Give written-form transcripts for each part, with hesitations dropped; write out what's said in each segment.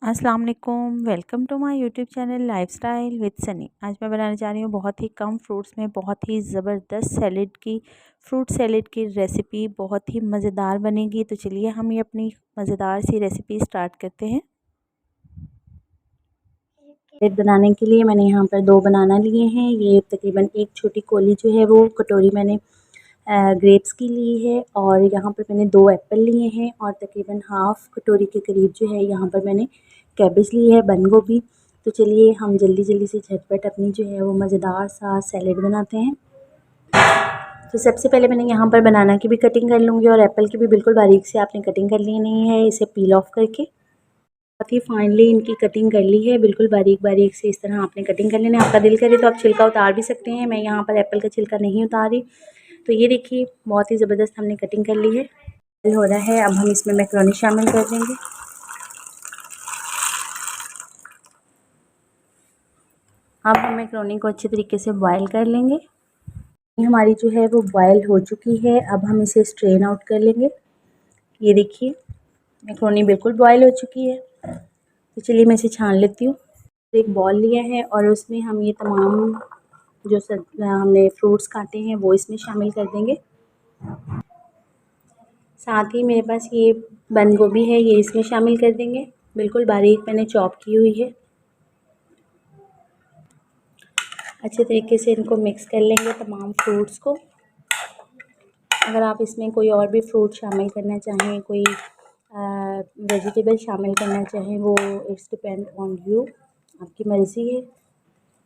अस्सलाम वालेकुम, welcome to my YouTube channel lifestyle with Sunny. आज मैं बनाने जा रही हूँ बहुत ही कम फ्रूट्स में बहुत ही ज़बरदस्त फ्रूट सैलेड की रेसिपी। बहुत ही मज़ेदार बनेगी। तो चलिए हम ये अपनी मज़ेदार सी रेसिपी स्टार्ट करते हैं। सैलेड बनाने के लिए मैंने यहाँ पर 2 बनाना लिए हैं। ये तकरीबन एक छोटी कोली जो है वो कटोरी मैंने ग्रेप्स की ली है, और यहाँ पर मैंने 2 एप्पल लिए हैं, और तकरीबन हाफ़ कटोरी के करीब जो है यहाँ पर मैंने कैबेज ली है, बंद गोभी। तो चलिए हम जल्दी से झटपट अपनी जो है वो मज़ेदार सा सैलेड बनाते हैं। तो सबसे पहले मैंने यहाँ पर बनाना की भी कटिंग कर लूँगी, और एप्पल की भी बिल्कुल बारीक से आपने कटिंग कर लेनी है, इसे पील ऑफ करके। बहुत ही फाइनली इनकी कटिंग कर ली है, बिल्कुल बारीक से इस तरह आपने कटिंग कर लेना है। आपका दिल करे तो आप छिलका उतार भी सकते हैं, मैं यहाँ पर एप्पल का छिलका नहीं उतारी। तो ये देखिए बहुत ही ज़बरदस्त हमने कटिंग कर ली है। हो रहा है, अब हम इसमें मैक्रोनी शामिल कर देंगे। अब हम मैक्रोनी को अच्छे तरीके से बॉयल कर लेंगे। हमारी जो है वो बॉयल हो चुकी है, अब हम इसे स्ट्रेन आउट कर लेंगे। ये देखिए मैक्रोनी बिल्कुल बॉयल हो चुकी है। तो चलिए मैं इसे छान लेती हूँ। एक बॉल लिया है और उसमें हम ये तमाम जो हमने फ्रूट्स काटे हैं वो इसमें शामिल कर देंगे। साथ ही मेरे पास ये बंद गोभी है, ये इसमें शामिल कर देंगे। बिल्कुल बारीक मैंने चॉप की हुई है। अच्छे तरीके से इनको मिक्स कर लेंगे तमाम फ्रूट्स को। अगर आप इसमें कोई और भी फ्रूट शामिल करना चाहें, कोई वेजिटेबल शामिल करना चाहें, वो इट्स डिपेंड ऑन यू, आपकी मर्ज़ी है।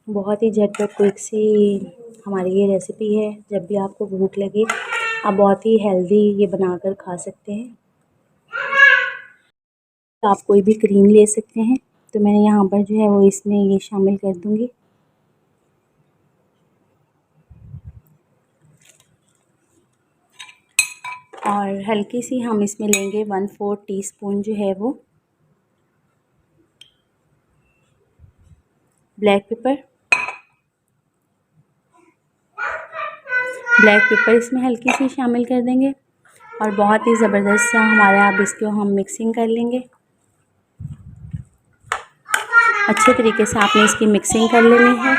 बहुत ही झटपट क्विक सी हमारी ये रेसिपी है। जब भी आपको भूख लगे आप बहुत ही हेल्दी ये बनाकर खा सकते हैं। आप कोई भी क्रीम ले सकते हैं। तो मैंने यहाँ पर जो है वो इसमें ये शामिल कर दूँगी। और हल्की सी हम इसमें लेंगे 1/4 टीस्पून जो है वो ब्लैक पेपर इसमें हल्की सी शामिल कर देंगे, और बहुत ही ज़बरदस्त सा हमारा अब इसको हम मिक्सिंग कर लेंगे। अच्छे तरीके से आपने इसकी मिक्सिंग कर लेनी है।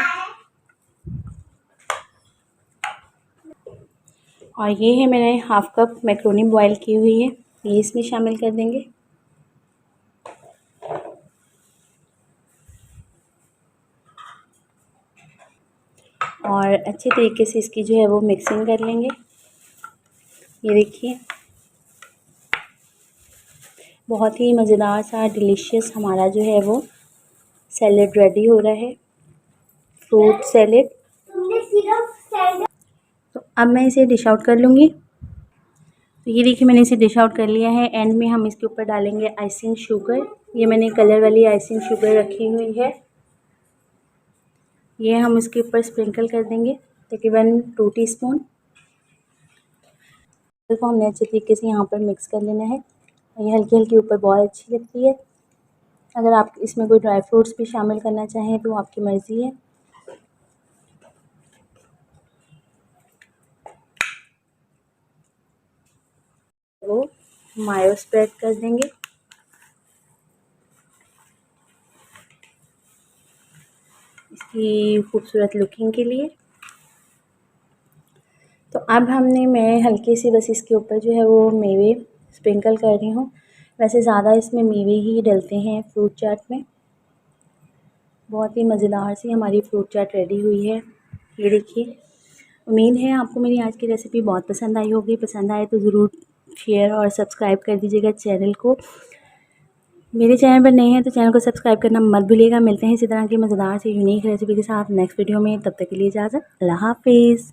और ये है मैंने हाफ़ कप मैक्रोनी बॉयल की हुई है, ये इसमें शामिल कर देंगे। और अच्छे तरीके से इसकी जो है वो मिक्सिंग कर लेंगे। ये देखिए बहुत ही मज़ेदार सा डिलीशियस हमारा जो है वो सैलेड रेडी हो रहा है, फ्रूट सैलेड। तो अब मैं इसे डिश आउट कर लूँगी। तो ये देखिए मैंने इसे डिश आउट कर लिया है। एंड में हम इसके ऊपर डालेंगे आइसिंग शुगर। ये मैंने कलर वाली आइसिंग शुगर रखी हुई है, ये हम इसके ऊपर स्प्रिंकल कर देंगे तकरीबन 2 टीस्पून। को हमने अच्छे तरीके से यहाँ पर मिक्स कर लेना है। ये हल्की ऊपर बहुत अच्छी लगती है। अगर आप इसमें कोई ड्राई फ्रूट्स भी शामिल करना चाहें तो आपकी मर्ज़ी है। वो मायो स्प्रेड कर देंगे। इसकी खूबसूरत लुकिंग के लिए। तो अब मैं हल्की सी बस इसके ऊपर जो है वो मेवे स्प्रिंकल कर रही हूँ। वैसे ज़्यादा इसमें मेवे ही डलते हैं फ्रूट चाट में। बहुत ही मज़ेदार सी हमारी फ्रूट चाट रेडी हुई है। ये देखिए, उम्मीद है आपको मेरी आज की रेसिपी बहुत पसंद आई होगी। पसंद आए तो ज़रूर शेयर और सब्सक्राइब कर दीजिएगा चैनल को। मेरे चैनल पर नए हैं तो चैनल को सब्सक्राइब करना मत भूलिएगा। मिलते हैं इसी तरह की मज़ेदार सी यूनिक रेसिपी के साथ नेक्स्ट वीडियो में। तब तक के लिए इजाज़त, अल्लाह हाफ़िज़।